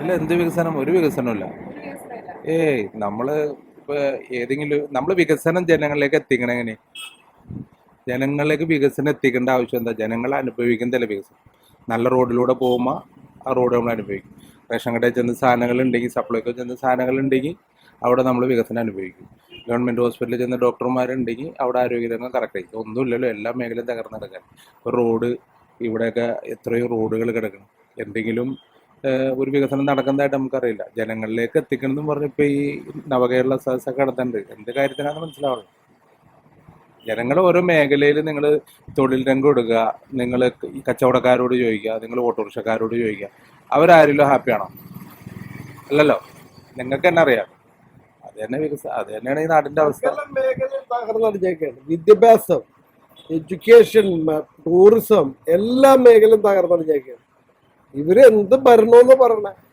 ഇല്ല, എന്ത് വികസനം? ഒരു വികസനമില്ല. ഏയ് നമ്മള് ഇപ്പൊ ഏതെങ്കിലും നമ്മള് വികസനം ജനങ്ങളിലേക്ക് എത്തിക്കണം. എങ്ങനെ ജനങ്ങളിലേക്ക് വികസനം എത്തിക്കേണ്ട ആവശ്യം എന്താ? ജനങ്ങൾ അനുഭവിക്കുന്നതല്ലേ വികസനം. നല്ല റോഡിലൂടെ പോകുമ്പോൾ ആ റോഡ് നമ്മൾ അനുഭവിക്കും. റേഷൻ കടയിൽ ചെന്ന് സാധനങ്ങൾ ഉണ്ടെങ്കിൽ, സപ്ലൈക്കോ ചെന്ന് സാധനങ്ങൾ ഉണ്ടെങ്കിൽ അവിടെ നമ്മൾ വികസനം അനുഭവിക്കും. ഗവൺമെൻറ് ഹോസ്പിറ്റലിൽ ചെന്ന് ഡോക്ടർമാരുണ്ടെങ്കിൽ അവിടെ ആരോഗ്യരംഗം കറക്റ്റായി. ഒന്നുമില്ലല്ലോ, എല്ലാ മേഖലയും തകർന്ന് കിടക്കാൻ. ഇപ്പോൾ റോഡ് ഇവിടെയൊക്കെ എത്രയോ റോഡുകൾ കിടക്കണം. എന്തെങ്കിലും ഒരു വികസനം നടക്കുന്നതായിട്ട് നമുക്കറിയില്ല. ജനങ്ങളിലേക്ക് എത്തിക്കണം എന്ന് പറഞ്ഞപ്പോൾ ഈ നവകേരള സദസ്സൊക്കെ നടത്തുന്നുണ്ട്. എന്ത് കാര്യത്തിനാണെന്ന് മനസ്സിലാവുള്ളൂ. ജനങ്ങൾ ഓരോ മേഖലയിൽ നിങ്ങൾ തൊഴിൽ രംഗം എടുക്കുക, നിങ്ങൾ ഈ കച്ചവടക്കാരോട് ചോദിക്കുക, നിങ്ങൾ ഓട്ടോറിക്ഷക്കാരോട് ചോദിക്കുക, അവരാരെങ്കിലും ഹാപ്പിയാണോ? അല്ലല്ലോ. നിങ്ങൾക്ക് തന്നെ അറിയാം. അത് തന്നെ അത് തന്നെയാണ് ഈ നാടിന്റെ അവസ്ഥ. സകല മേഖലയും തകർന്നടിഞ്ഞേക്കാണ്. വിദ്യാഭ്യാസം, എഡ്യൂക്കേഷൻ, ടൂറിസം, എല്ലാ മേഖലയും തകർന്നടിഞ്ഞേക്കാണ്. ഇവര് എന്ത് ഭരണമെന്ന് പറഞ്ഞ